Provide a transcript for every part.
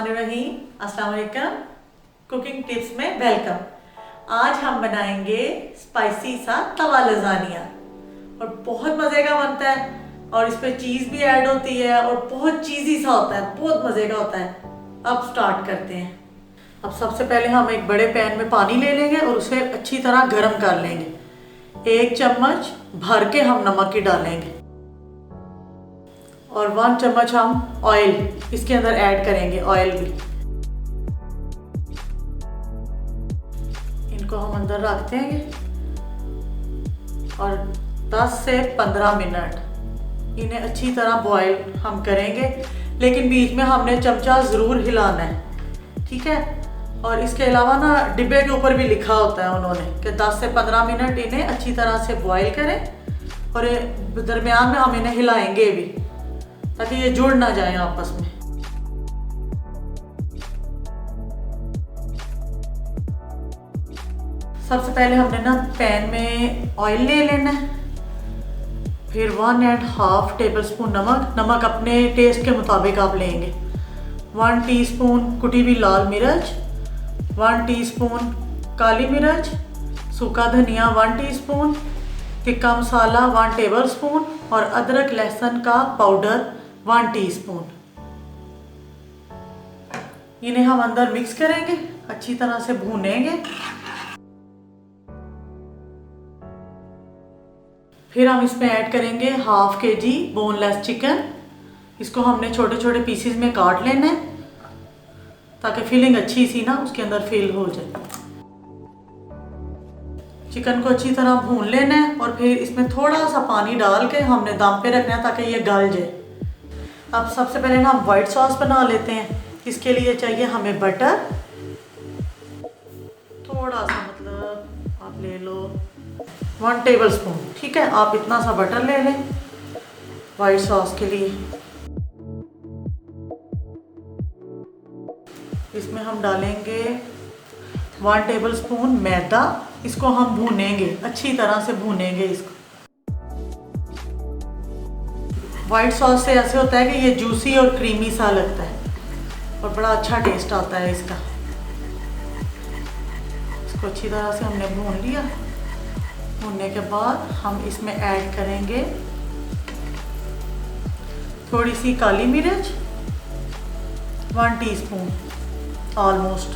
बिस्मिल्लाहिर्रहमानिर्रहीम। अस्सलाम वालेकुम। कुकिंग टिप्स में वेलकम। आज हम बनाएंगे स्पाइसी सा तवा लजानिया और बहुत मज़े का बनता है और इस पे चीज़ भी ऐड होती है और बहुत चीज़ी सा होता है, बहुत मज़े का होता है। अब स्टार्ट करते हैं। अब सबसे पहले हम एक बड़े पैन में पानी ले लेंगे और उसे अच्छी तरह गर्म कर लेंगे। 1 चम्मच भर के हम नमक की डालेंगे और 1 चम्मच हम ऑयल इसके अंदर ऐड करेंगे। ऑयल भी इनको हम अंदर रख देंगे और 10 से 15 मिनट इन्हें अच्छी तरह बॉईल हम करेंगे, लेकिन बीच में हमने चमचा ज़रूर हिलाना है, ठीक है। और इसके अलावा ना डिब्बे के ऊपर भी लिखा होता है उन्होंने कि 10 से 15 मिनट इन्हें अच्छी तरह से बॉईल करें और दरमियान में हम इन्हें हिलाएंगे भी ताकि ये जुड़ ना जाए आपस में। सबसे पहले हमने ना पैन में ऑयल ले लेना है, फिर 1.5 टेबलस्पून नमक अपने टेस्ट के मुताबिक आप लेंगे। 1 टीस्पून कुटी हुई लाल मिर्च, 1 टीस्पून काली मिर्च, सूखा धनिया 1 टीस्पून, तिक्का मसाला 1 टेबलस्पून और अदरक लहसुन का पाउडर 1 टीस्पून। इन्हें हम अंदर मिक्स करेंगे, अच्छी तरह से भूनेंगे। फिर हम इसमें ऐड करेंगे 1/2 kg बोनलेस चिकन। इसको हमने छोटे छोटे पीसेस में काट लेना है ताकि फिलिंग अच्छी सी ना उसके अंदर फिल हो जाए। चिकन को अच्छी तरह भून लेना है और फिर इसमें थोड़ा सा पानी डाल के हमने दम पे रखना है ताकि ये गल जाए। अब सबसे पहले ना हम वाइट सॉस बना लेते हैं। इसके लिए चाहिए हमें बटर, थोड़ा सा मतलब आप ले लो 1 टेबलस्पून, ठीक है। आप इतना सा बटर ले लें वाइट सॉस के लिए। इसमें हम डालेंगे 1 टेबलस्पून मैदा। इसको हम भूनेंगे, अच्छी तरह से भूनेंगे इसको। वाइट सॉस से ऐसे होता है कि ये जूसी और क्रीमी सा लगता है और बड़ा अच्छा टेस्ट आता है इसका। इसको अच्छी तरह से हमने भून लिया। भूनने के बाद हम इसमें ऐड करेंगे थोड़ी सी काली मिर्च 1 टीस्पून ऑलमोस्ट,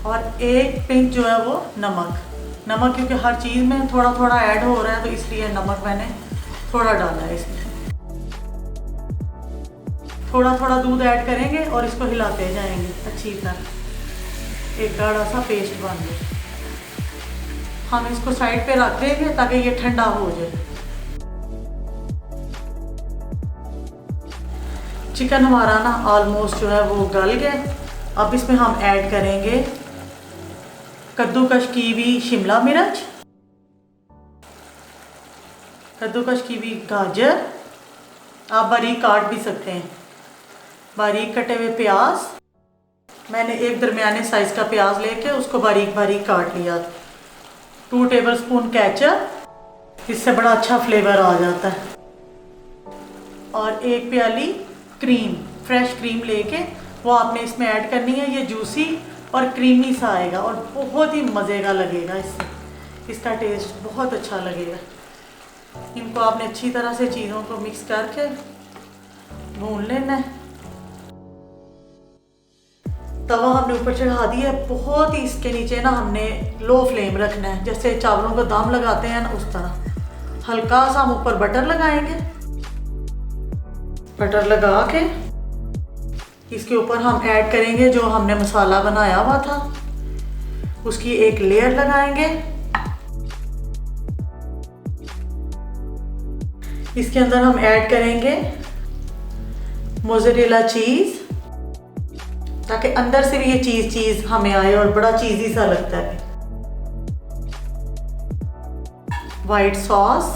और 1 पिंच जो है वो नमक, क्योंकि हर चीज़ में थोड़ा थोड़ा ऐड हो रहा है तो इसलिए नमक मैंने थोड़ा डाला है इसमें। थोड़ा थोड़ा दूध ऐड करेंगे और इसको हिलाते जाएंगे अच्छी तरह, एक गाढ़ा सा पेस्ट बन जाए। हम इसको साइड पे रख देंगे ताकि ये ठंडा हो जाए। चिकन हमारा ना ऑलमोस्ट जो है वो गल गया। अब इसमें हम ऐड करेंगे कद्दूकश की हुई शिमला मिर्च, कद्दूकश की हुई गाजर, आप बारीक काट भी सकते हैं, बारीक कटे हुए प्याज। मैंने एक दरमियाने साइज का प्याज लेके उसको बारीक बारीक काट लिया। 2 टेबलस्पून केचप, इससे बड़ा अच्छा फ्लेवर आ जाता है। और 1 प्याली क्रीम, फ्रेश क्रीम लेके वो आपने इसमें ऐड करनी है। ये जूसी और क्रीमी सा आएगा और बहुत ही मज़े का लगेगा। इससे इसका टेस्ट बहुत अच्छा लगेगा। इनको आपने अच्छी तरह से चीज़ों को मिक्स करके भून लेना है। तवा हमने ऊपर चढ़ा दिया है, बहुत ही इसके नीचे ना हमने लो फ्लेम रखना है, जैसे चावलों को दम लगाते हैं ना उस तरह। हल्का सा हम ऊपर बटर लगाएंगे। बटर लगा के इसके ऊपर हम ऐड करेंगे जो हमने मसाला बनाया हुआ था, उसकी एक लेयर लगाएंगे। इसके अंदर हम ऐड करेंगे मोज़रेला चीज़ ताकि अंदर से भी ये चीज़ हमें आए और बड़ा चीज़ी सा लगता है। वाइट सॉस,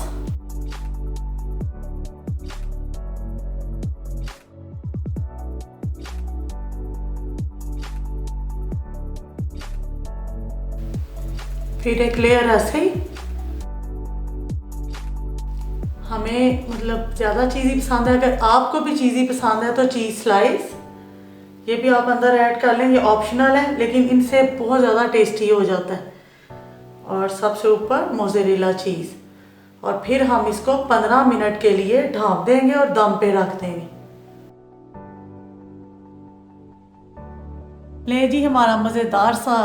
फिर एक लेयर ऐसे ही हम हमें मतलब ज़्यादा चीज़ी पसंद है, अगर आपको भी चीज़ी पसंद है तो चीज़ स्लाइस ये भी आप अंदर ऐड कर लें, ये ऑप्शनल है लेकिन इनसे बहुत ज़्यादा टेस्टी हो जाता है। और सबसे ऊपर मोज़रेला चीज़, और फिर हम इसको 15 मिनट के लिए ढाँप देंगे और दम पे रख देंगे। ले जी, हमारा मज़ेदार सा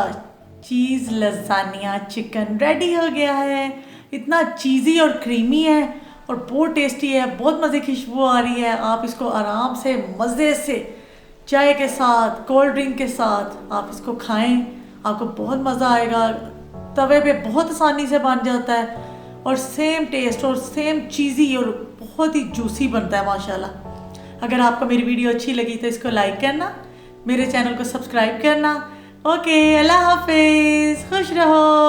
चीज़ लज़ानिया चिकन रेडी हो गया है। इतना चीज़ी और क्रीमी है और बहुत टेस्टी है, बहुत मज़े की खुशबू आ रही है। आप इसको आराम से मज़े से चाय के साथ, कोल्ड ड्रिंक के साथ आप इसको खाएं, आपको बहुत मज़ा आएगा। तवे पे बहुत आसानी से बन जाता है और सेम टेस्ट और सेम चीज़ी और बहुत ही जूसी बनता है माशाल्लाह। अगर आपको मेरी वीडियो अच्छी लगी तो इसको लाइक करना, मेरे चैनल को सब्सक्राइब करना। ओके, अल्लाह हाफिज़, खुश रहो।